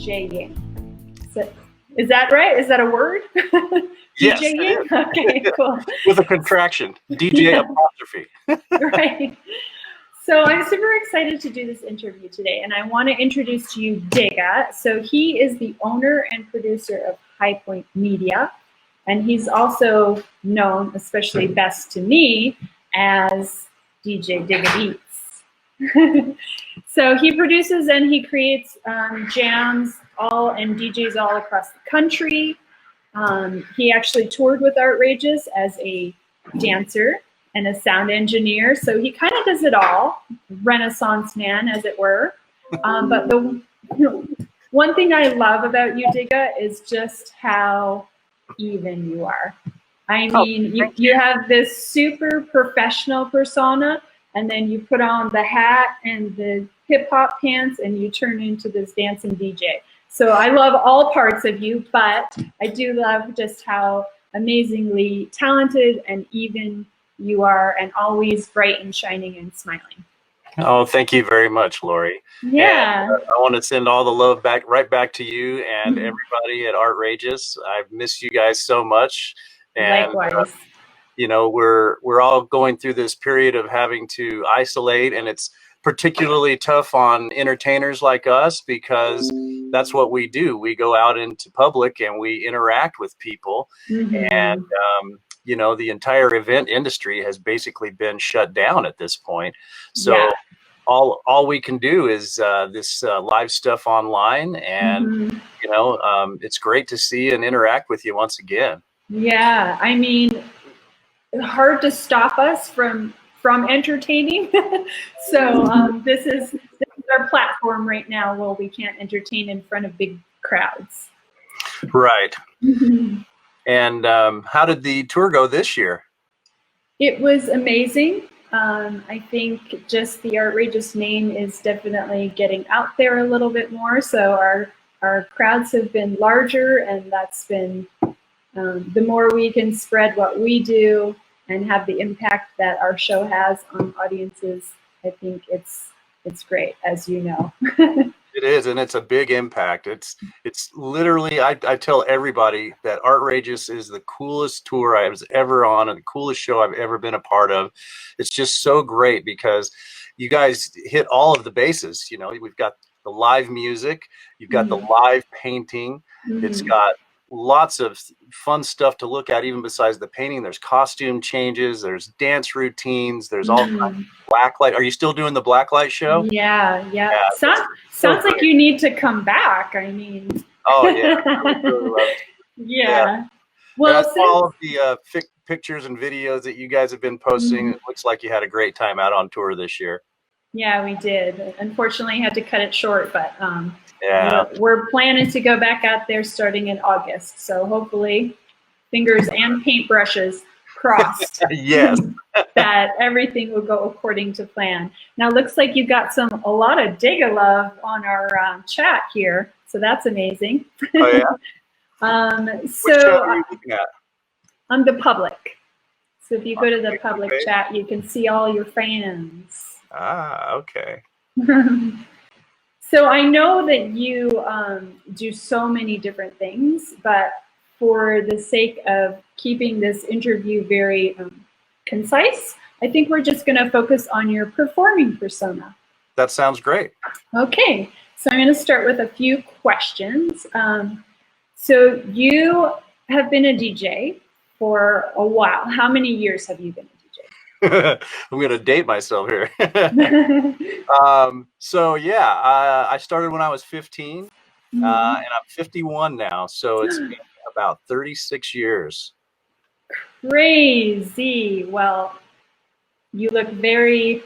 DJing. Is that right? Is that a word? Yes. DJing? Okay, cool. With a contraction. DJ apostrophe. Right. So I'm super excited to do this interview today, and I want to introduce to you Digga. So he is the owner and producer of High Point Media, and he's also known, especially best to me, as DJ Diggabeatz. So he produces and he creates jams and DJs all across the country. He actually toured with Artrageous as a dancer and a sound engineer, so he kind of does it all, Renaissance man, as it were. But the one thing I love about you, Digga, is just how even you are. I mean, you have this super professional persona, and then you put on the hat and the hip-hop pants, and you turn into this dancing DJ. So I love all parts of you, but I do love just how amazingly talented and even you are, and always bright and shining and smiling. Oh, thank you very much, Lori. Yeah. And, I want to send all the love right back to you and everybody at Artrageous. I've missed you guys so much. And, likewise. You know, we're all going through this period of having to isolate, and it's particularly tough on entertainers like us because that's what we do. We go out into public and we interact with people, and you know, the entire event industry has basically been shut down at this point. So all we can do is this live stuff online, and you know, it's great to see and interact with you once again. Yeah, I mean, hard to stop us from entertaining. So this is our platform right now where we can't entertain in front of big crowds. Right. And how did the tour go this year? It was amazing. I think just the Artrageous name is definitely getting out there a little bit more. So our crowds have been larger, and that's been the more we can spread what we do and have the impact that our show has on audiences. I think it's great, as you know. It is, and it's a big impact. It's literally, I tell everybody that Artrageous is the coolest tour I was ever on and the coolest show I've ever been a part of. It's just so great because you guys hit all of the bases. You know, we've got the live music, you've got the live painting, it's got lots of fun stuff to look at, even besides the painting. There's costume changes, there's dance routines, there's all kinds of blacklight. Are you still doing the blacklight show? Yeah. Sounds like you need to come back. I mean, oh yeah, I would really love to. Yeah. Well, since all of the pictures and videos that you guys have been posting, it looks like you had a great time out on tour this year. Yeah, we did. Unfortunately, had to cut it short, but yeah, we're planning to go back out there starting in August. So hopefully, fingers and paintbrushes crossed. Yes. That everything will go according to plan. Now, it looks like you got a lot of Digga love on our chat here, so that's amazing. Oh yeah. So which show are you looking at? On the public. So if you go to the public chat, you can see all your fans. Ah, okay. So I know that you do so many different things, but for the sake of keeping this interview very concise, I think we're just going to focus on your performing persona. That sounds great. Okay, so I'm going to start with a few questions. So you have been a DJ for a while. How many years have you been a DJ? I'm going to date myself here. So yeah, I started when I was 15, and I'm 51 now. So it's been about 36 years. Crazy. Well, you look very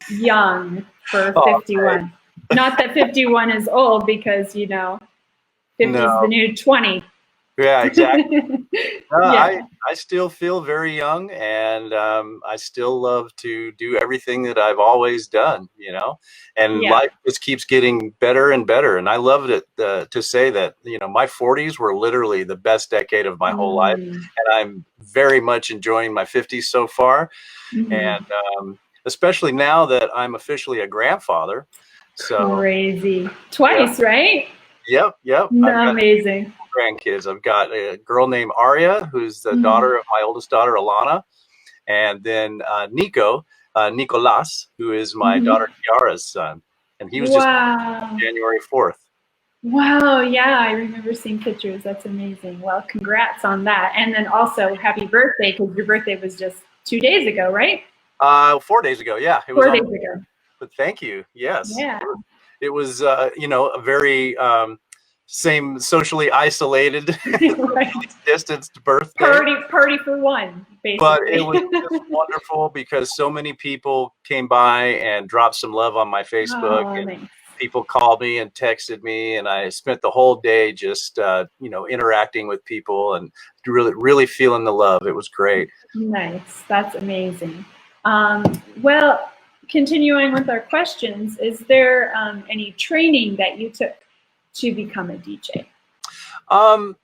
young for 51. Not that 51 is old, because, you know, 50 is the new 20. Yeah, exactly. I still feel very young, and I still love to do everything that I've always done, you know, and life just keeps getting better and better. And I love it to say that, you know, my 40s were literally the best decade of my whole life, and I'm very much enjoying my 50s so far. And especially now that I'm officially a grandfather. So crazy. Twice, right? Yep, yep. I've got Amazing. grandkids. I've got a girl named Aria, who's the Mhm. daughter of my oldest daughter, Alana, and then Nico, Nicolas, who is my Mhm. daughter Kiara's son, and he was just Wow. January 4th. Wow, yeah, I remember seeing pictures. That's amazing. Well, congrats on that. And then also happy birthday, because your birthday was just 2 days ago, right? 4 days ago, yeah, it was 4 days on. ago. But thank you. Yes, Yeah. it was you know, a very same socially isolated, Right. socially distanced birthday. Party for one, But basically. it was just wonderful because so many people came by and dropped some love on my Facebook, Oh, and nice. people called me and texted me, and I spent the whole day just you know, interacting with people and really feeling the love. It was great. Nice. That's amazing. Well, continuing with our questions, is there any training that you took to become a DJ?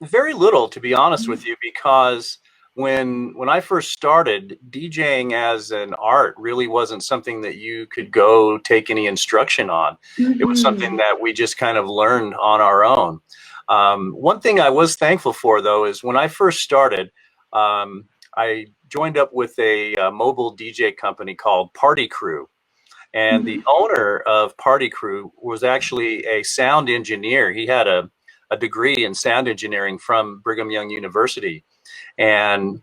Very little, to be honest with you, because when I first started, DJing as an art really wasn't something that you could go take any instruction on. It was something Mhm. that we just kind of learned on our own. One thing I was thankful for, though, is when I first started, I joined up with a mobile DJ company called Party Crew. And the Mhm. owner of Party Crew was actually a sound engineer. He had a degree in sound engineering from Brigham Young University. And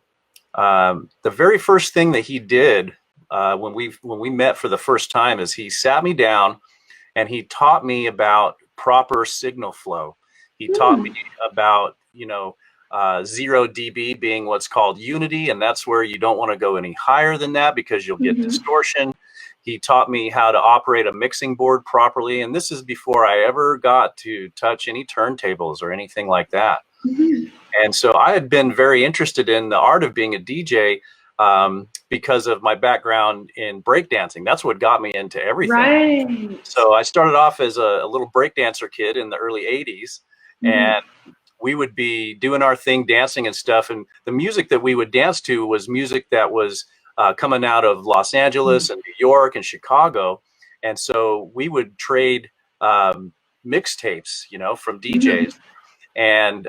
the very first thing that he did when we met for the first time is he sat me down and he taught me about proper signal flow. He taught me Hmm. about, you know, 0 dB being what's called unity, and that's where you don't want to go any higher than that because you'll get Mhm. distortion. He taught me how to operate a mixing board properly, and this is before I ever got to touch any turntables or anything like that. Mhm. And so I had been very interested in the art of being a DJ because of my background in breakdancing. That's what got me into everything. Right. So I started off as a little breakdancer kid in the early 80s, Mhm. and we would be doing our thing, dancing and stuff. And the music that we would dance to was music that was coming out of Los Angeles and New York and Chicago. And so we would trade mixtapes, you know, from Mhm. DJs. And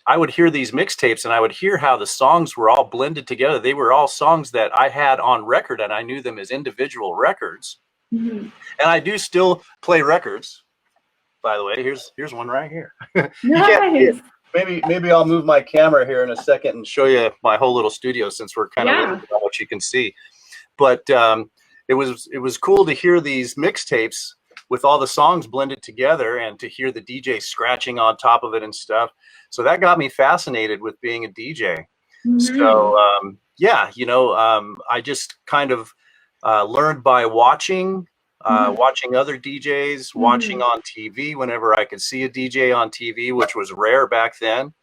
I would hear these mixtapes and I would hear how the songs were all blended together. They were all songs that I had on record and I knew them as individual records. Mhm. And I do still play records, by the way. Here's one right here. You can't see it. Nice. Maybe I'll move my camera here in a second and show you my whole little studio since we're kind of Yeah. limited on what you can see. But it was cool to hear these mixtapes with all the songs blended together and to hear the DJ scratching on top of it and stuff. So that got me fascinated with being a DJ. Mhm. So yeah, you know, I just kind of learned by watching, Mhm. watching other DJs, watching Mhm. on TV whenever I could see a DJ on TV, which was rare back then,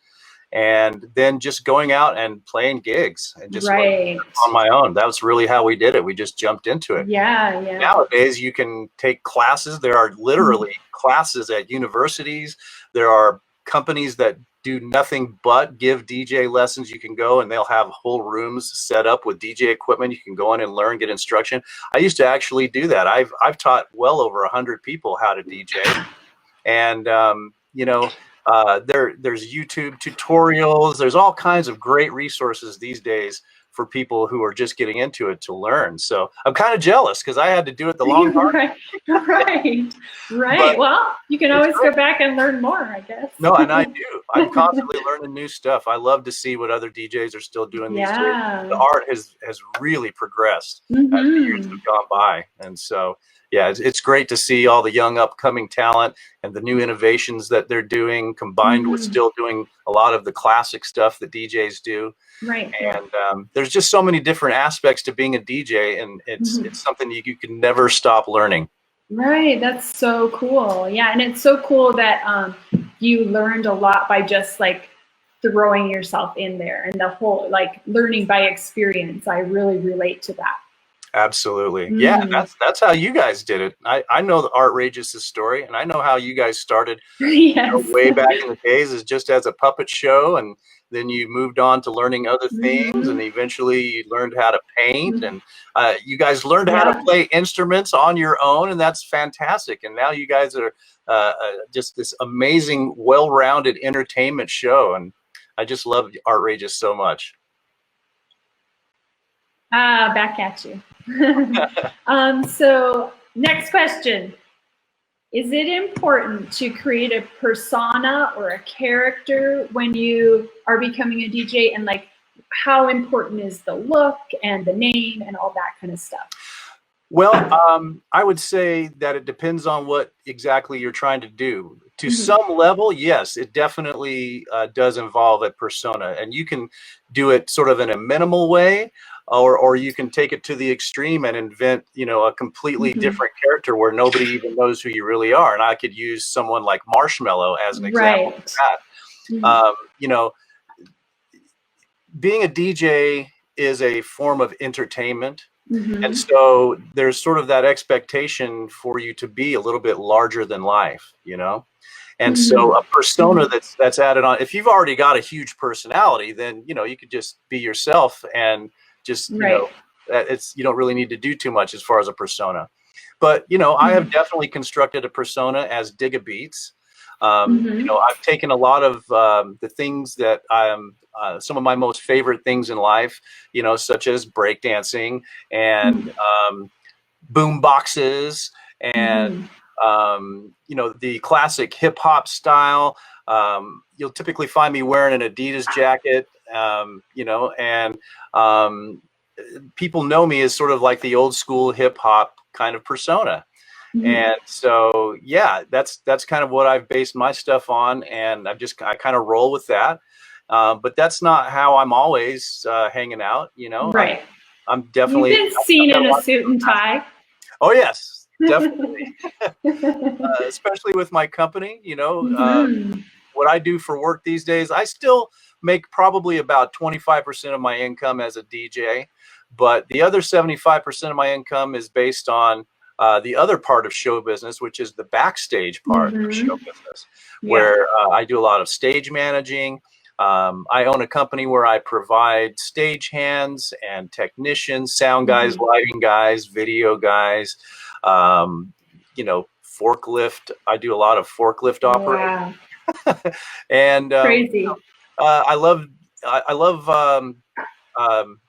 and then just going out and playing gigs and just learning Right. on my own. That was really how we did it. We just jumped into it. Yeah, yeah. Nowadays, you can take classes. There are Mhm. literally classes at universities. There are companies that do nothing but give DJ lessons. You can go and they'll have whole rooms set up with DJ equipment. You can go in and learn, get instruction. I used to actually do that. I've taught well over 100 people how to DJ, and you know, there's YouTube tutorials. There's all kinds of great resources these days for people who are just getting into it to learn. So I'm kind of jealous because I had to do it the long hard Right. Right. way, but Right. Well, you can it's always go great. back and learn more, I guess. No, and I do. I'm constantly learning new stuff. I love to see what other DJs are still doing these days. The Yeah. art has really progressed as the years Mhm. have gone by, and so yeah, it's great to see all the young upcoming talent and the new innovations that they're doing, combined with Mhm. still doing a lot of the classic stuff that DJs do. Right. Right. And there's just so many different aspects to being a DJ, and Mhm. it's something you can never stop learning. Right. That's so cool. Yeah, and it's so cool that you learned a lot by just like throwing yourself in there and the whole like learning by experience. I really relate to that. Absolutely. Yeah, Mm. that's how you guys did it. I know the Artrageous' story, and I know how you guys started Yes. way back in the days as just as a puppet show, and then you moved on to learning other things, and Mhm. eventually you learned how to paint, and you guys learned how to Yeah. play instruments on your own, and that's fantastic. And now you guys are just this amazing, well-rounded entertainment show, and I just love Artrageous so much. Back at you. So next question. Is it important to create a persona or a character when you are becoming a DJ? And like, how important is the look and the name and all that kind of stuff? Well, I would say that it depends on what exactly you're trying to do. To some level, yes, it definitely does involve a persona, and you can do it sort of in a minimal way, or you can take it to the extreme and invent, a completely different character where nobody even knows who you really are. And I could use someone like Marshmallow as an example of Right. that. Being a DJ is a form of entertainment. And so there's sort of that expectation for you to be a little bit larger than life, And so a persona that's added on, if you've already got a huge personality, then, you could just be yourself and just, you don't really need to do too much as far as a persona. But, I have definitely constructed a persona as Diggabeatz. I've taken a lot of the things that some of my most favorite things in life, such as breakdancing and boom boxes and, the classic hip hop style. You'll typically find me wearing an Adidas jacket, and people know me as sort of like the old school hip hop kind of persona. And so, yeah, that's kind of what I've based my stuff on, and I kind of roll with that. But that's not how I'm always hanging out. Right. I'm You've definitely been seen in a suit and tie. Oh yes, definitely. Especially with my company, what I do for work these days, I still make probably about 25% of my income as a DJ, but the other 75% of my income is based on the other part of show business, which is the backstage part of show business, where I do a lot of stage managing. I own a company where I provide stage hands and technicians, sound guys, lighting guys, video guys, forklift. I do a lot of forklift operating. And Crazy. I love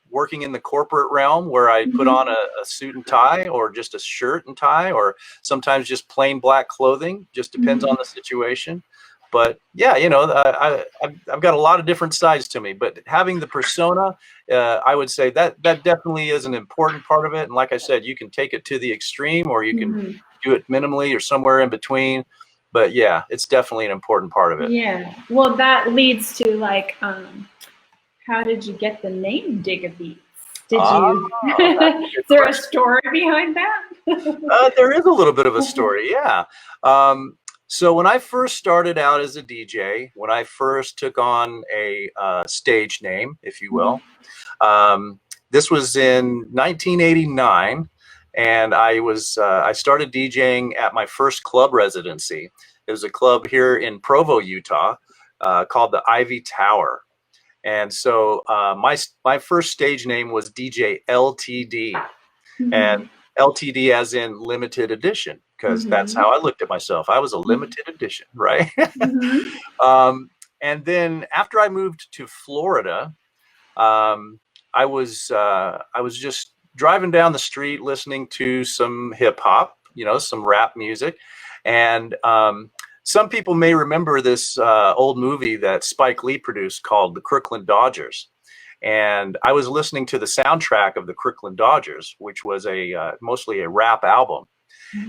working in the corporate realm where I put on a suit and tie, or just a shirt and tie, or sometimes just plain black clothing. Just depends on the situation. But yeah, I've got a lot of different sides to me. But having the persona, I would say that definitely is an important part of it. And like I said, you can take it to the extreme, or you can do it minimally, or somewhere in between. But yeah, it's definitely an important part of it. Yeah. Well, that leads to like, how did you get the name Diggabeatz? Is there a story behind that? There is a little bit of a story, yeah. So when I first started out as a DJ, when I first took on a stage name, if you will, this was in 1989, and I started DJing at my first club residency. It was a club here in Provo, Utah, called the Ivy Tower. And so my first stage name was DJ LTD, and LTD as in limited edition, because that's how I looked at myself. I was a limited edition, right? And then after I moved to Florida, I was just driving down the street listening to some hip hop, some rap music, and some people may remember this old movie that Spike Lee produced called The Crooklyn Dodgers. And I was listening to the soundtrack of The Crooklyn Dodgers, which was mostly a rap album.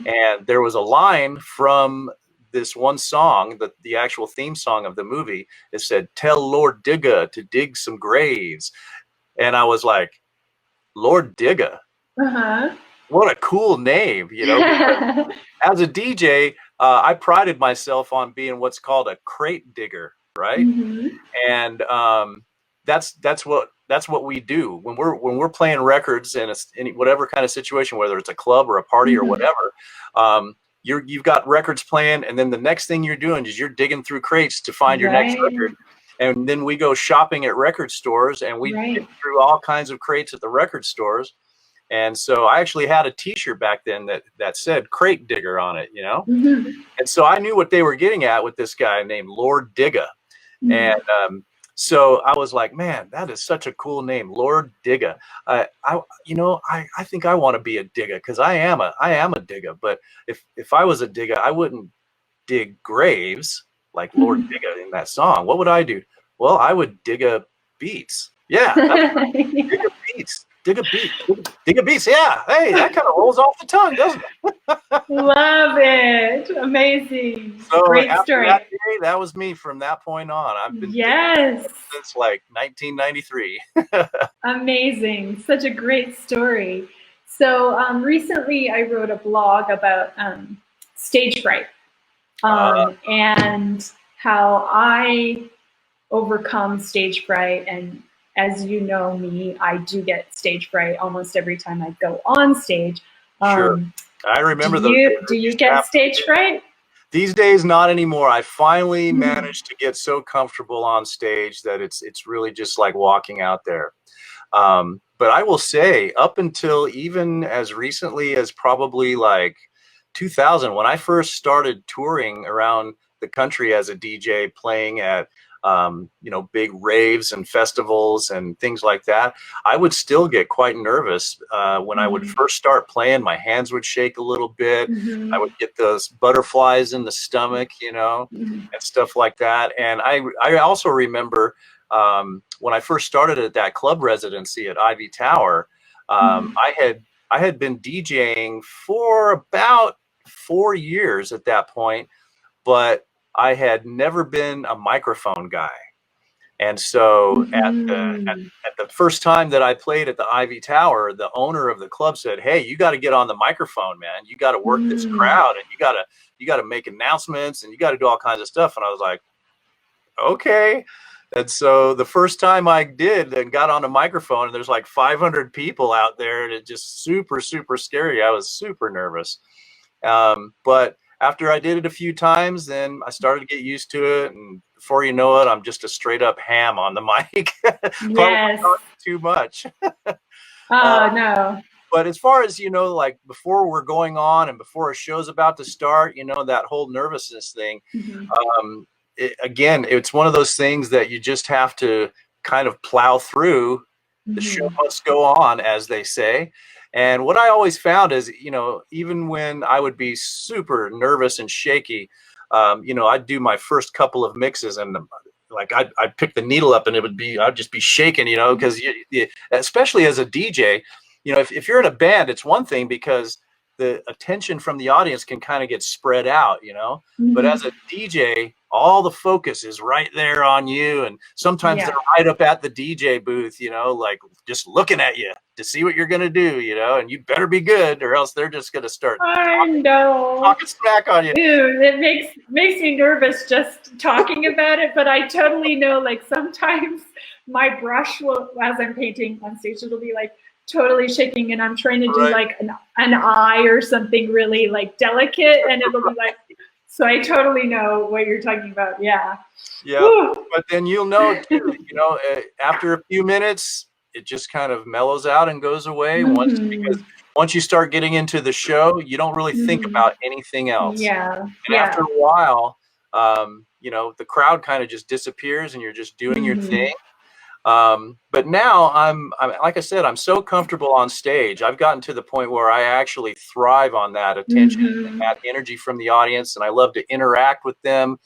And there was a line from this one song, the actual theme song of the movie. It said, "Tell Lord Digga to dig some graves." And I was like, Lord Digga? What a cool name, because as a DJ, I prided myself on being what's called a crate digger, right? And that's what that's what we do when we're playing records in whatever kind of situation, whether it's a club or a party or whatever. You've got records playing, and then the next thing you're doing is you're digging through crates to find your next record. And then we go shopping at record stores, and we dig through all kinds of crates at the record stores. And so I actually had a T-shirt back then that said "Crate Digger" on it, you know. And so I knew what they were getting at with this guy named Lord Digga. And so I was like, man, that is such a cool name, Lord Digga. I think I want to be a digger, because I am a digger. But if I was a digger, I wouldn't dig graves like Lord Digga in that song. What would I do? Well, I would Diggabeatz. Yeah, Diggabeatz. Diggabeatz. Yeah. Hey, that kind of rolls off the tongue, doesn't it? Love it. Amazing. So great after story. That day, that was me from that point on. I've been since like 1993. Amazing. Such a great story. So recently I wrote a blog about stage fright and how I overcome stage fright. And as you know me, I do get stage fright almost every time I go on stage. Sure. I remember those. Do you get stage fright? These days, not anymore. I finally managed to get so comfortable on stage that it's really just like walking out there. But I will say, up until even as recently as probably like 2000, when I first started touring around the country as a DJ, playing at big raves and festivals and things like that, I would still get quite nervous when I would first start playing. My hands would shake a little bit. I would get those butterflies in the stomach, and stuff like that. And I also remember when I first started at that club residency at Ivy Tower, I had been DJing for about 4 years at that point, but I had never been a microphone guy. And so at the first time that I played at the Ivy Tower, the owner of the club said, "Hey, you got to get on the microphone, man. You got to work this crowd, and you got to make announcements, and you got to do all kinds of stuff." And I was like, okay. And so the first time I did and got on a microphone, and there's like 500 people out there, and it's just super, super scary. I was super nervous. But after I did it a few times, then I started to get used to it. And before you know it, I'm just a straight up ham on the mic. Yes. Not too much. No. But as far as, like before we're going on and before a show's about to start, that whole nervousness thing, again, it's one of those things that you just have to kind of plow through. The show must go on, as they say. And what I always found is, even when I would be super nervous and shaky, I'd do my first couple of mixes, and like I'd pick the needle up, and I'd just be shaking, because especially as a DJ, if you're in a band, it's one thing because the attention from the audience can kind of get spread out, but as a DJ, all the focus is right there on you. And sometimes they're right up at the DJ booth, like just looking at you to see what you're going to do, and you better be good, or else they're just going to start talking smack on you. Ew, it makes me nervous just talking about it, but I totally know, like sometimes my brush will, as I'm painting on stage, it'll be like totally shaking, and I'm trying to do like an eye or something really like delicate, and it'll be like, so I totally know what you're talking about. Yeah. Woo. But then you'll know too, after a few minutes, it just kind of mellows out and goes away. Because once you start getting into the show, you don't really think about anything else. And after a while, the crowd kind of just disappears, and you're just doing your thing. But now I'm like I said, I'm so comfortable on stage. I've gotten to the point where I actually thrive on that attention and that energy from the audience, and I love to interact with them.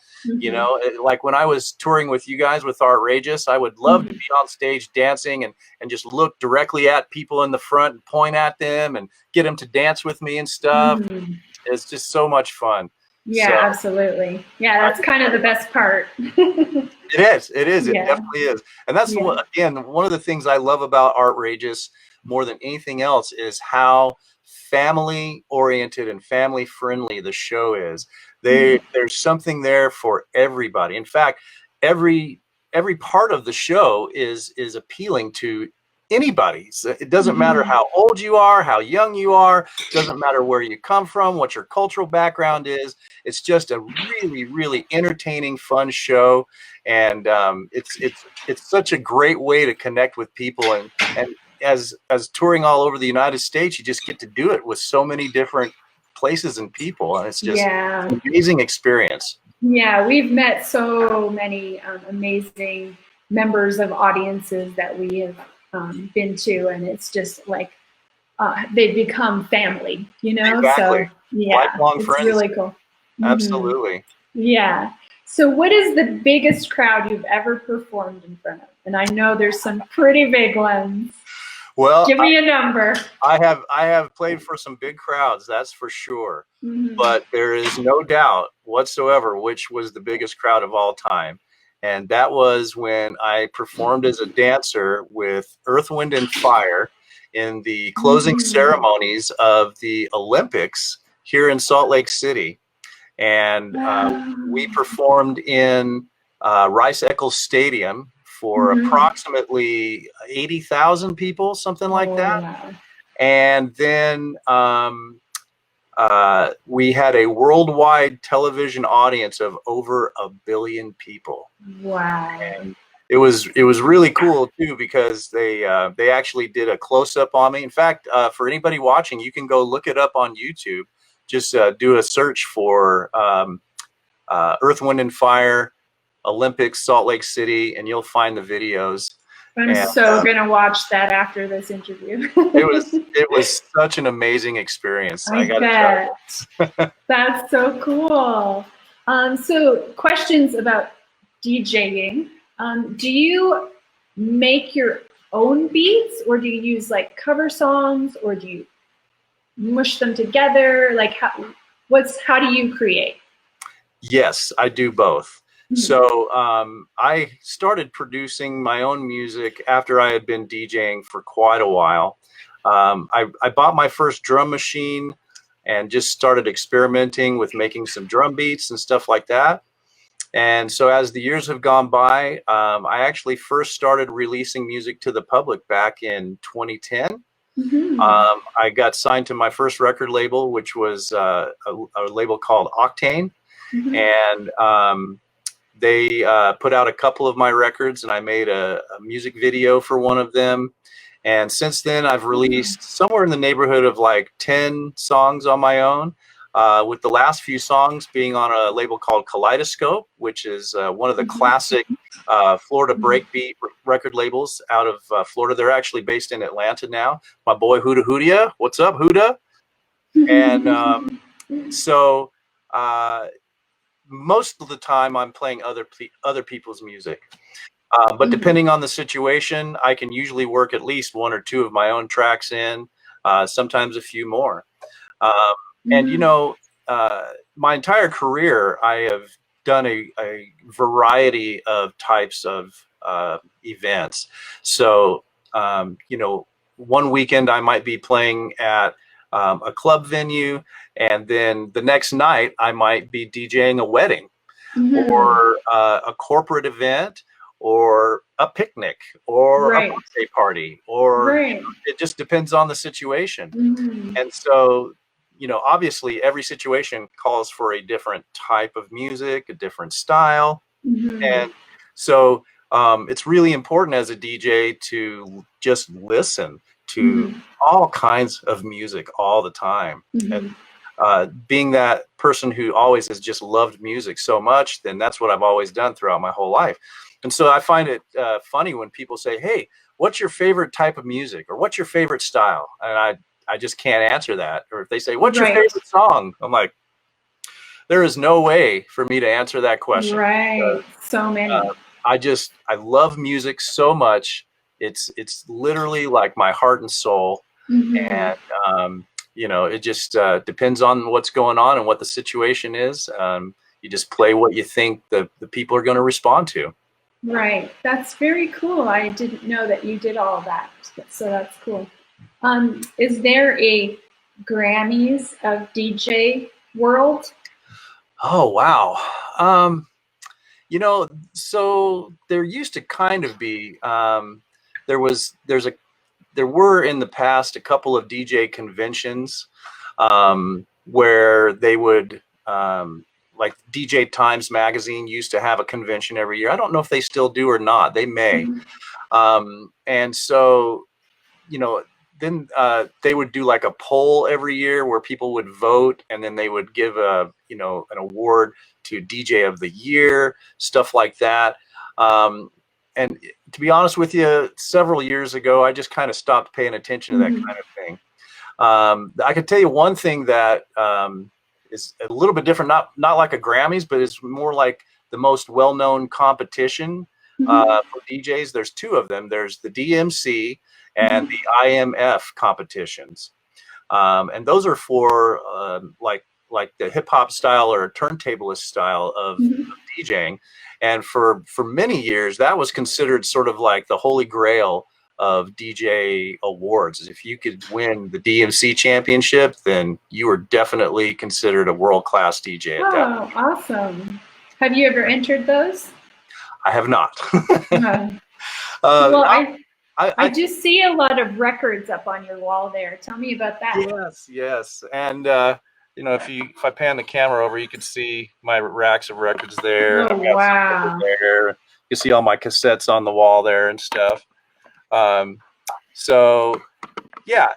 Like when I was touring with you guys with Artrageous, I would love to be on stage dancing and just look directly at people in the front and point at them and get them to dance with me and stuff. It's just so much fun. Yeah, absolutely. Yeah, that's kind of the best part. It is. It definitely is. And that's, again, one of the things I love about Artrageous more than anything else is how family oriented and family friendly the show is. There's something there for everybody. In fact, every every part of the show is appealing to anybody. So it doesn't matter how old you are, how young you are, doesn't matter where you come from, what your cultural background is. It's just a really, really entertaining, fun show, and it's such a great way to connect with people. And as touring all over the United States, you just get to do it with so many different places and people, and it's just an amazing experience. Yeah, we've met so many amazing members of audiences that we have been to, and it's just like they've become family, you know. Exactly. So yeah, lifelong it's friends. really cool. Absolutely. Yeah. So what is the biggest crowd you've ever performed in front of? And I know there's some pretty big ones. Well, give me a number. I have played for some big crowds, that's for sure. But there is no doubt whatsoever which was the biggest crowd of all time. And that was when I performed as a dancer with Earth, Wind, and Fire in the closing ceremonies of the Olympics here in Salt Lake City. And we performed in Rice-Eccles Stadium for approximately 80,000 people, something like that. Wow. And then we had a worldwide television audience of over 1 billion people. Wow. And it was really cool too, because they actually did a close-up on me. In fact, for anybody watching, you can go look it up on YouTube. Just do a search for Earth, Wind, and Fire Olympics, Salt Lake City, and you'll find the videos. I'm so gonna watch that after this interview. it was such an amazing experience. I gotta tell you. That's so cool. So questions about DJing. Do you make your own beats, or do you use like cover songs, or do you mush them together? Like how do you create? Yes, I do both. So I started producing my own music after I had been DJing for quite a while. I bought my first drum machine and just started experimenting with making some drum beats and stuff like that. And so as the years have gone by, I actually first started releasing music to the public back in 2010. I got signed to my first record label, which was a label called Octane. And they put out a couple of my records, and I made a music video for one of them. And since then, I've released somewhere in the neighborhood of like 10 songs on my own, with the last few songs being on a label called Kaleidoscope, which is one of the classic Florida breakbeat record labels out of Florida. They're actually based in Atlanta now. My boy Huda Hudia, what's up, Huda? And so most of the time I'm playing other people's music. But depending on the situation, I can usually work at least 1 or 2 of my own tracks in, sometimes a few more. And, you know, my entire career, I have done a variety of types of events. So, you know, one weekend I might be playing at a club venue, and then the next night I might be DJing a wedding or a corporate event or a picnic or a birthday party, or you know, it just depends on the situation. And so, you know, obviously every situation calls for a different type of music, a different style. And so it's really important as a DJ to just listen to all kinds of music all the time. And being that person who always has just loved music so much, then that's what I've always done throughout my whole life. And so I find it funny when people say, hey, what's your favorite type of music, or what's your favorite style? And I just can't answer that. Or if they say, what's your favorite song? I'm like, there is no way for me to answer that question. So many. I love music so much. It's literally like my heart and soul. And you know, it just depends on what's going on and what the situation is. You just play what you think the people are going to respond to. Right. That's very cool. I didn't know that you did all that. So that's cool. Is there a Grammys of DJ world? Oh, wow. You know, so there used to kind of be, there were in the past a couple of DJ conventions where they would, like DJ Times Magazine used to have a convention every year. I don't know if they still do or not. They may. Mhm. And so, you know, then they would do like a poll every year where people would vote, and then they would give an award to DJ of the year, stuff like that. And to be honest with you, several years ago, I just kind of stopped paying attention to that Mhm. kind of thing. I can tell you one thing that is a little bit different, not like a Grammys, but it's more like the most well-known competition Mhm. for DJs. There's two of them. There's the DMC and Mhm. the IMF competitions, and those are for like the hip hop style or turntablist style of Mhm. DJing. And for many years, that was considered sort of like the holy grail of DJ awards. If you could win the DMC championship, then you were definitely considered a world-class DJ at that point. Oh, awesome. Have you ever entered those? I have not. Uh, uh, well, I, I I do see a lot of records up on your wall there. Tell me about that. yes, and you know, if I pan the camera over, you can see my racks of records there, and Oh, I've got some over wow. there. You can see all my cassettes on the wall there and stuff. Um, so yeah,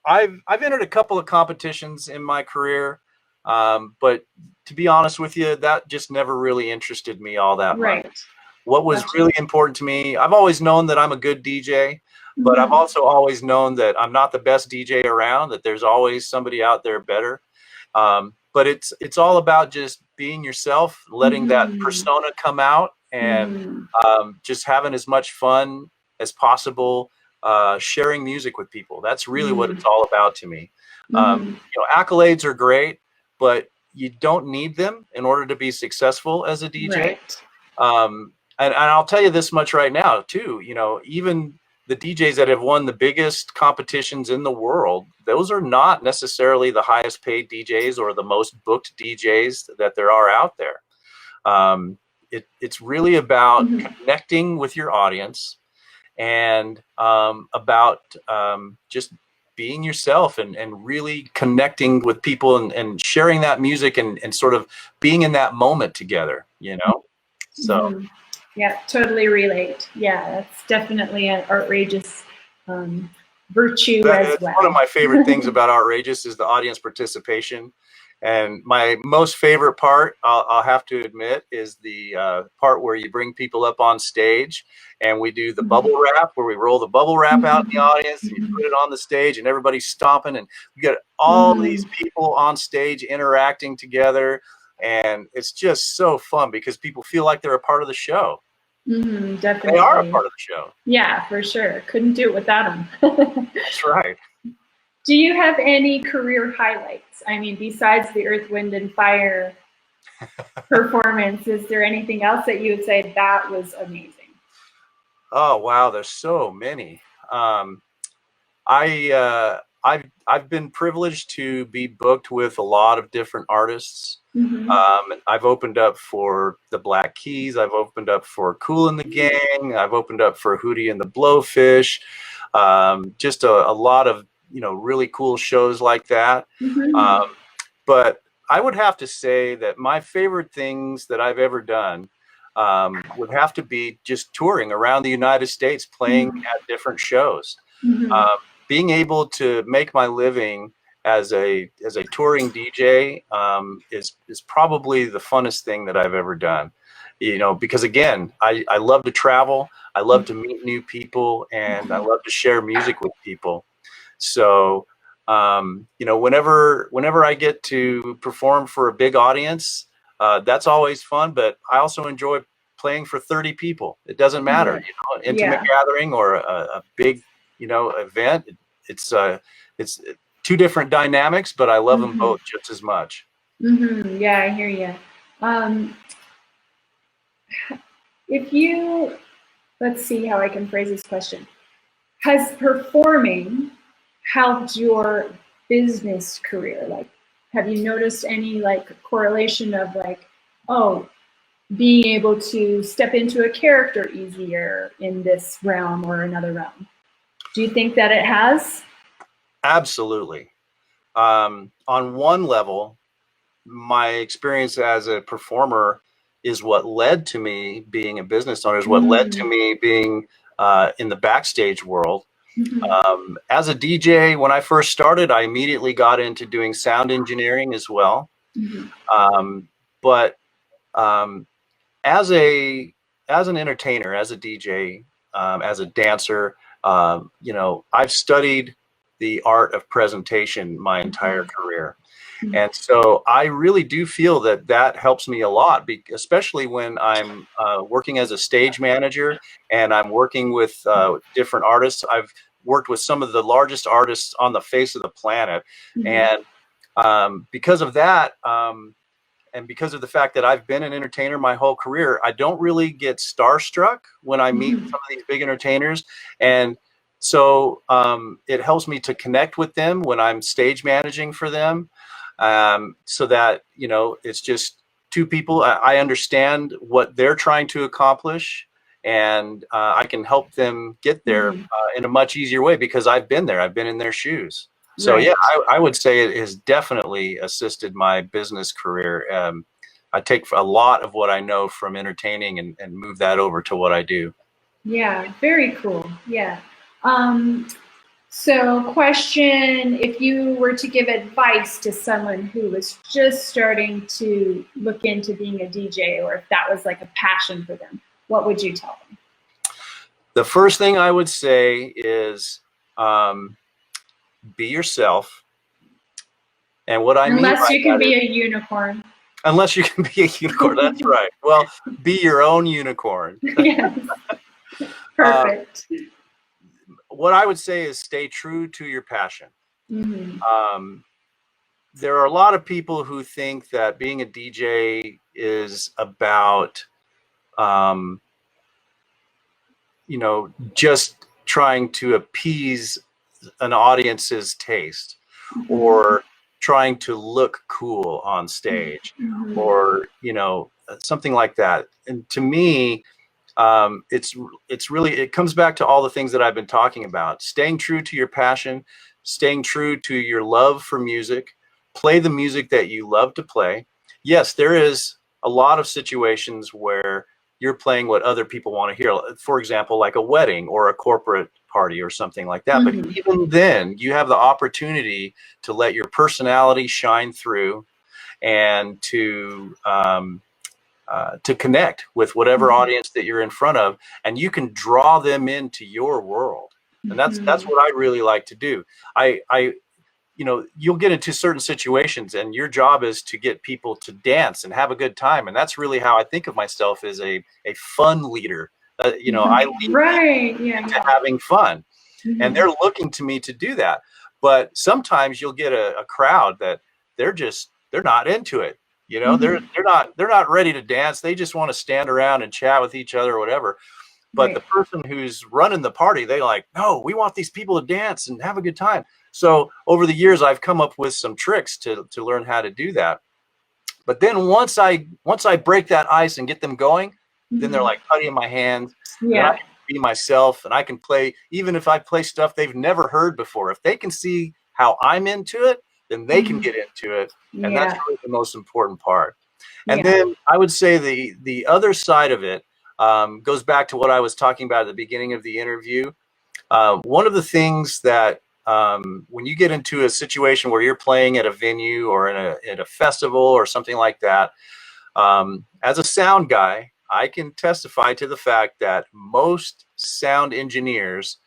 I've entered a couple of competitions in my career, but to be honest with you, that just never really interested me all that much. Right. What was Gotcha. really important to me, I've always known that I'm a good DJ, but I've Mhm. also always known that I'm not the best DJ around, that there's always somebody out there better. But it's all about just being yourself, letting that Mhm. persona come out, and Mhm. just having as much fun as possible, sharing music with people. That's really what Mhm. it's all about to me. Mhm. You know, accolades are great, but you don't need them in order to be successful as a DJ. Right. And I'll tell you this much right now too, you know, even the DJs that have won the biggest competitions in the world, those are not necessarily the highest paid DJs or the most booked DJs that there are out there. It's really about Mhm. connecting with your audience, and about just being yourself, and really connecting with people, and sharing that music, and sort of being in that moment together, you know? So Mhm. Yeah, totally relate. Yeah, that's definitely an outrageous um, virtue as that's one of well. my favorite things about Outrageous is the audience participation. And my most favorite part, I'll have to admit, is the part where you bring people up on stage and we do the bubble Mhm. wrap, where we roll the bubble wrap out in the Mhm. audience and you put it on the stage and everybody's stomping, and we get all Mhm. these people on stage interacting together. And it's just so fun because people feel like they're a part of the show. Mhm. They are a Definitely. part of the show. Yeah, for sure. Couldn't do it without them. That's right. Do you have any career highlights? I mean, besides the Earth, Wind, and Fire performance, is there anything else that you would say that was amazing? Oh wow, there's so many. Um, I've been privileged to be booked with a lot of different artists. Mm-hmm. I've opened up for the Black Keys. I've opened up for Kool and the Gang. I've opened up for Hootie and the Blowfish. Just a lot of, you know, really cool shows like that. Mm-hmm. Um, but I would have to say that my favorite things that I've ever done would have to be just touring around the United States, playing at different shows. Mm-hmm. Um, Being able to make my living as a touring DJ is probably the funnest thing that I've ever done. You know, because again, I love to travel, I love to meet new people, and I love to share music with people. So, you know, whenever I get to perform for a big audience, that's always fun. But I also enjoy playing for 30 people. It doesn't matter, Right. you know, an intimate Yeah. gathering or a big, you know, event. It's it's two different dynamics, but I love them Mm-hmm. both just as much. Mm-hmm. Yeah, I hear you. Um, if you, let's see how I can phrase this question. Has performing helped your business career? Like, have you noticed any like correlation of like, oh, being able to step into a character easier in this realm or another realm? Do you think that it has? Absolutely. On one level, my experience as a performer is what led to me being a business owner, is what led to me being in the backstage world. As a DJ, when I first started, I immediately got into doing sound engineering as well. But as an entertainer, as a DJ, as a dancer, you know, I've studied the art of presentation my entire career. And so I really do feel that that helps me a lot, especially when I'm working as a stage manager and I'm working with different artists. I've worked with some of the largest artists on the face of the planet. And because of that, and because of the fact that I've been an entertainer my whole career, I don't really get starstruck when I meet some of these big entertainers. And so it helps me to connect with them when I'm stage managing for them, so that, you know, it's just two people. I understand what they're trying to accomplish, and I can help them get there in a much easier way because I've been there. I've been in their shoes. So yeah, I would say it has definitely assisted my business career. I take a lot of what I know from entertaining and move that over to what I do. Yeah, very cool. Yeah. So question, if you were to give advice to someone who was just starting to look into being a DJ, or if that was like a passion for them, what would you tell them? The first thing I would say is be yourself. And what I mean by unless you can that be is, a unicorn. unless you can be a unicorn, that's right. Well, be your own unicorn. Yes. Perfect. What I would say is stay true to your passion. There are a lot of people who think that being a DJ is about, you know, just trying to appease an audience's taste, or trying to look cool on stage, or, you know, something like that. And to me, it's really, it comes back to all the things that I've been talking about: staying true to your passion, staying true to your love for music, play the music that you love to play. Yes, there is a lot of situations where you're playing what other people want to hear. For example, like a wedding or a corporate party or something like that. But even then, you have the opportunity to let your personality shine through and to connect with whatever audience that you're in front of, and you can draw them into your world. And that's what I really like to do. I you know, you'll get into certain situations and your job is to get people to dance and have a good time. And that's really how I think of myself as a fun leader. You know, I lead into having fun, and they're looking to me to do that. But sometimes you'll get a crowd that they're not into it. You know, they're not ready to dance. They just want to stand around and chat with each other or whatever. But the person who's running the party, they like, no, we want these people to dance and have a good time. So over the years, I've come up with some tricks to learn how to do that. But then once I break that ice and get them going, then they're like putty in my hands. And I can be myself, and I can play, even if I play stuff they've never heard before. If they can see how I'm into it, then they can get into it. And that's really the most important part. And then I would say the other side of it goes back to what I was talking about at the beginning of the interview. One of the things that when you get into a situation where you're playing at a venue or at a festival or something like that, as a sound guy, I can testify to the fact that most sound engineers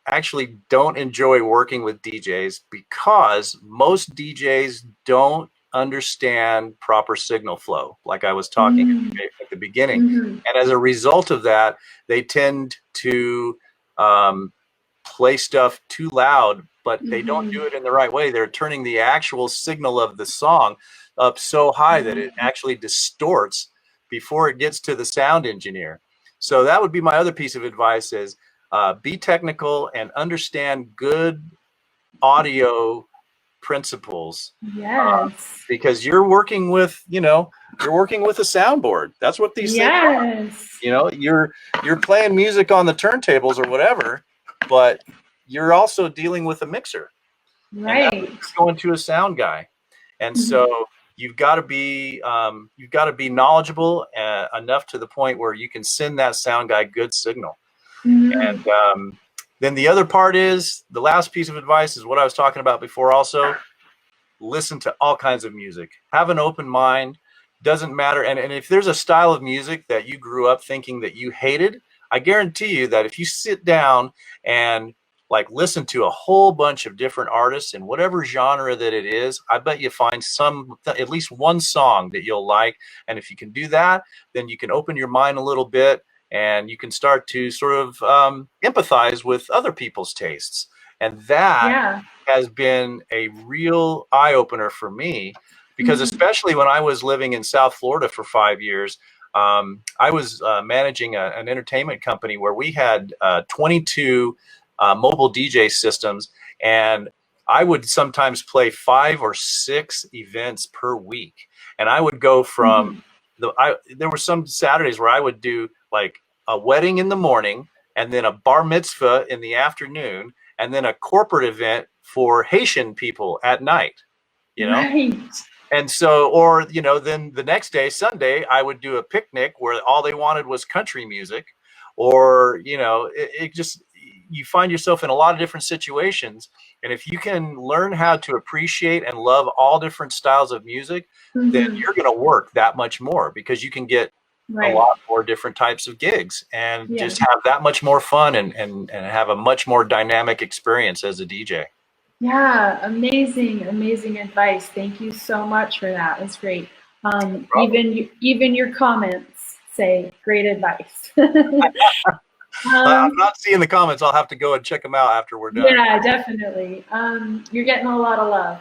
actually don't enjoy working with DJs, because most DJs don't understand proper signal flow, like I was talking at the beginning. And as a result of that, they tend to play stuff too loud, but they don't do it in the right way. They're turning the actual signal of the song up so high that it actually distorts before it gets to the sound engineer. So that would be my other piece of advice: is be technical and understand good audio principles. Yes. Because you're working with, you're working with a soundboard. That's what these things are. You're playing music on the turntables or whatever, but you're also dealing with a mixer. And that's going to a sound guy. And so you've got to be knowledgeable enough to the point where you can send that sound guy good signal. And then the other part is, the last piece of advice is what I was talking about before also. Listen to all kinds of music. Have an open mind. Doesn't matter. And if there's a style of music that you grew up thinking that you hated, I guarantee you that if you sit down and like listen to a whole bunch of different artists in whatever genre that it is, I bet you find at least one song that you'll like. And if you can do that, then you can open your mind a little bit and you can start to sort of empathize with other people's tastes. And that has been a real eye-opener for me, because especially when I was living in South Florida for 5 years, I was managing an entertainment company where we had 22 mobile DJ systems, and I would sometimes play 5 or 6 events per week. And I would go from there were some Saturdays where I would do like a wedding in the morning, and then a bar mitzvah in the afternoon, and then a corporate event for Haitian people at night, And so, or, then the next day, Sunday, I would do a picnic where all they wanted was country music, or, it just, you find yourself in a lot of different situations. And if you can learn how to appreciate and love all different styles of music, then you're going to work that much more, because you can get a lot more different types of gigs and just have that much more fun and have a much more dynamic experience as a DJ. Yeah, amazing advice. Thank you so much for that. That's great. Even your comments say great advice. I'm not seeing the comments. I'll have to go and check them out after we're done. Yeah, definitely. You're getting a lot of love.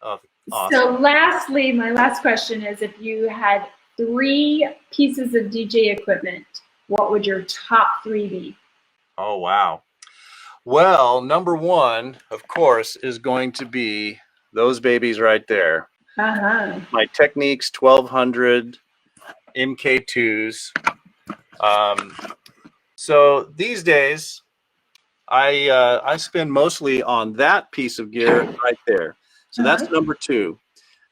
Oh, awesome. So lastly, my last question is, if you had 3 pieces of DJ equipment, what would your top 3 be? Oh, wow. Well, number 1, of course, is going to be those babies right there. My Technics 1200 MK2s. So these days, I spend mostly on that piece of gear right there. So that's number 2.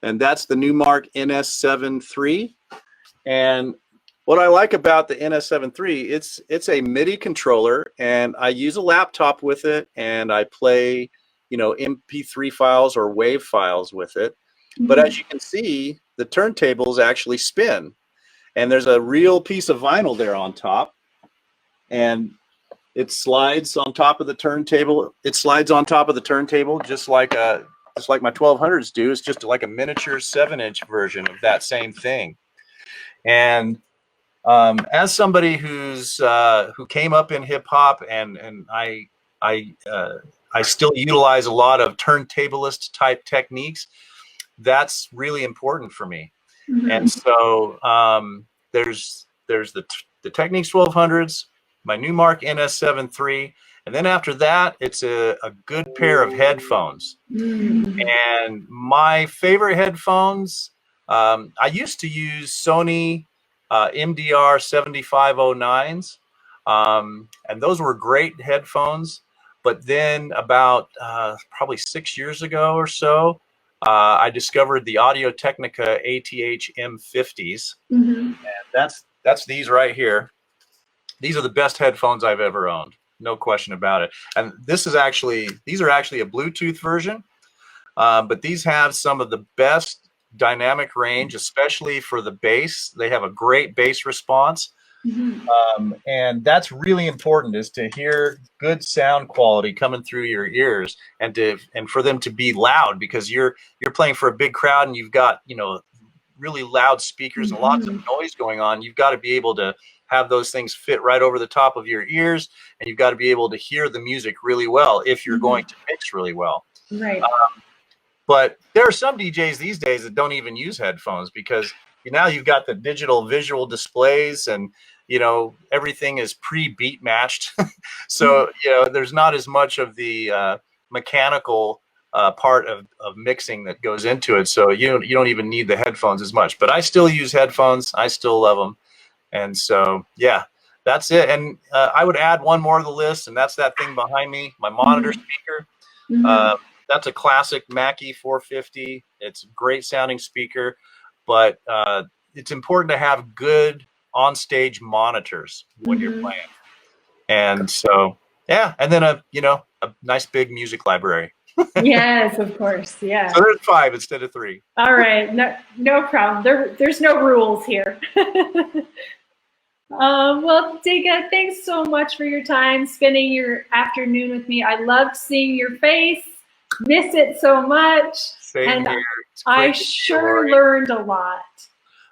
And that's the Numark Ns6 III. And what I like about the Ns6 III, it's a MIDI controller, and I use a laptop with it, and I play, MP3 files or WAV files with it. But as you can see, the turntables actually spin, and there's a real piece of vinyl there on top, and it slides on top of the turntable. It slides on top of the turntable just like my 1200s do. It's just like a miniature 7-inch version of that same thing. And as somebody who came up in hip hop, and I still utilize a lot of turntablist type techniques, that's really important for me. And so there's the Technics 1200s, my Numark Ns6 III, and then after that, it's a good pair of headphones. And my favorite headphones, I used to use Sony MDR 7509s, and those were great headphones. But then about probably 6 years ago or so, I discovered the Audio-Technica ATH M50s, and that's these right here. These are the best headphones I've ever owned, no question about it. And these are actually a Bluetooth version, but these have some of the best dynamic range, especially for the bass. They have a great bass response. And that's really important, is to hear good sound quality coming through your ears, and for them to be loud, because you're playing for a big crowd and you've got, really loud speakers and lots of noise going on. You've got to be able to have those things fit right over the top of your ears, and you've got to be able to hear the music really well if you're going to mix really well. Right. But there are some DJs these days that don't even use headphones, because now you've got the digital visual displays, and everything is pre-beat matched. So there's not as much of the mechanical part of mixing that goes into it. So you don't even need the headphones as much. But I still use headphones. I still love them. And so, yeah, that's it. And I would add one more to the list, and that's that thing behind me, my monitor speaker. That's a classic Mackie 450. It's a great sounding speaker, but it's important to have good on-stage monitors when you're playing. And so, yeah, and then a nice big music library. Yes, of course. Yeah. So there's 5 instead of 3. All right. No problem. There's no rules here. Well, Digga, thanks so much for your time, spending your afternoon with me. I loved seeing your face. Miss it so much. Same here. I sure learned a lot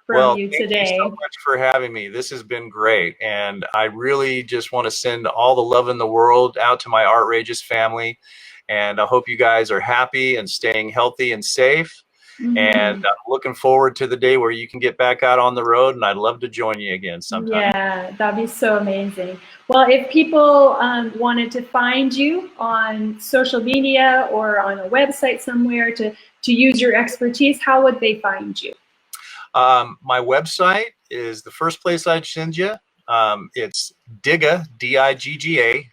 from you today. Thank you so much for having me. This has been great. And I really just want to send all the love in the world out to my Artrageous family. And I hope you guys are happy and staying healthy and safe. And I'm looking forward to the day where you can get back out on the road, and I'd love to join you again sometime. Yeah, that'd be so amazing. Well, if people wanted to find you on social media or on a website somewhere to use your expertise, how would they find you? My website is the first place I'd send you. It's Digga.TV,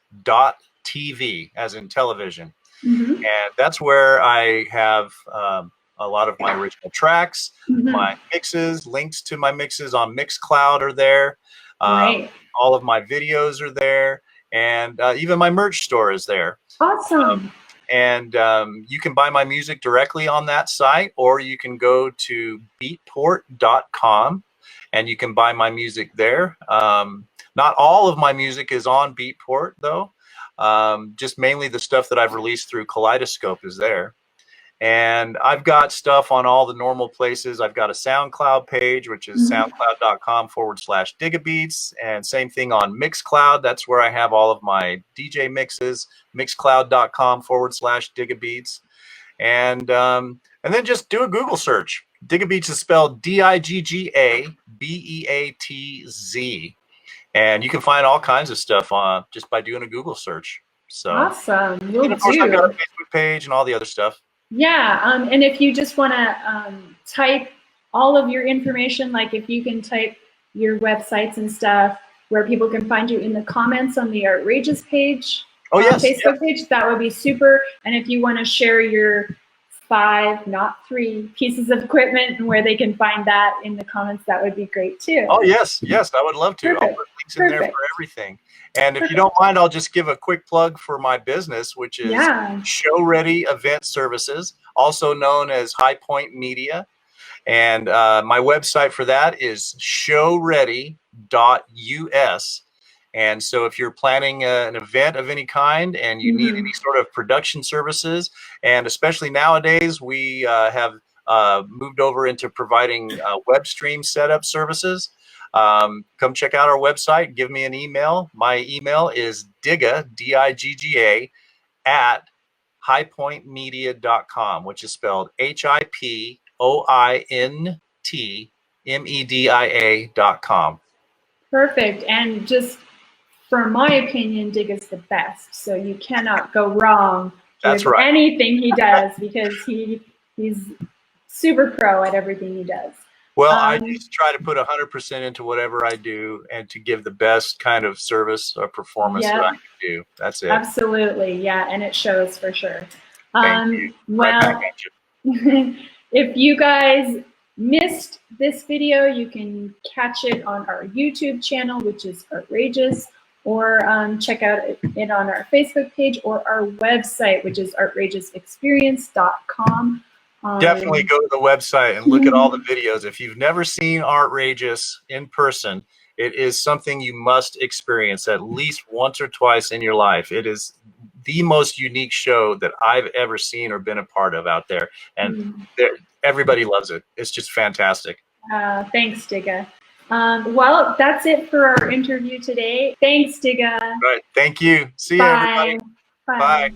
as in television. And that's where I have a lot of my original tracks, my mixes, links to my mixes on Mixcloud are there. All of my videos are there, and even my merch store is there. Awesome. And you can buy my music directly on that site, or you can go to beatport.com and you can buy my music there. Not all of my music is on Beatport, though. Just mainly the stuff that I've released through Kaleidoscope is there. And I've got stuff on all the normal places. I've got a SoundCloud page, which is soundcloud.com/Diggabeatz. And same thing on Mixcloud. That's where I have all of my DJ mixes, mixcloud.com/Diggabeatz. And then just do a Google search. Diggabeatz is spelled Diggabeatz. And you can find all kinds of stuff on just by doing a Google search. So awesome. And of course, I've got a Facebook page and all the other stuff. Yeah, and if you just want to type all of your information, like if you can type your websites and stuff where people can find you in the comments on the Artrageous page, Facebook page, that would be super. And if you want to share your 5, not 3 pieces of equipment and where they can find that in the comments, that would be great too. Oh, yes, I would love to. I'll put links in there for everything. And if you don't mind, I'll just give a quick plug for my business, which is Show Ready Event Services, also known as High Point Media. And my website for that is showready.us. And so if you're planning an event of any kind and you need any sort of production services, and especially nowadays, we have moved over into providing web stream setup services. Come check out our website. Give me an email. My email is Digga, D-I-G-G-A, at highpointmedia.com, which is spelled HIPOINTMEDIA.com. Perfect. And just from my opinion, Digga's the best. So you cannot go wrong with anything he does because he's super pro at everything he does. Well, I just try to put 100% into whatever I do and to give the best kind of service or performance that I can do. That's it. Absolutely. Yeah. And it shows for sure. Thank you. Well, right back at you. If you guys missed this video, you can catch it on our YouTube channel, which is Artrageous, or check out it on our Facebook page or our website, which is artrageousexperience.com. Definitely go to the website and look at all the videos. If you've never seen Artrageous in person, it is something you must experience at least once or twice in your life. It is the most unique show that I've ever seen or been a part of out there. And everybody loves it. It's just fantastic. Thanks, Digga. Well, that's it for our interview today. Thanks, Digga. All right. Thank you. See you, everybody. Bye. Bye.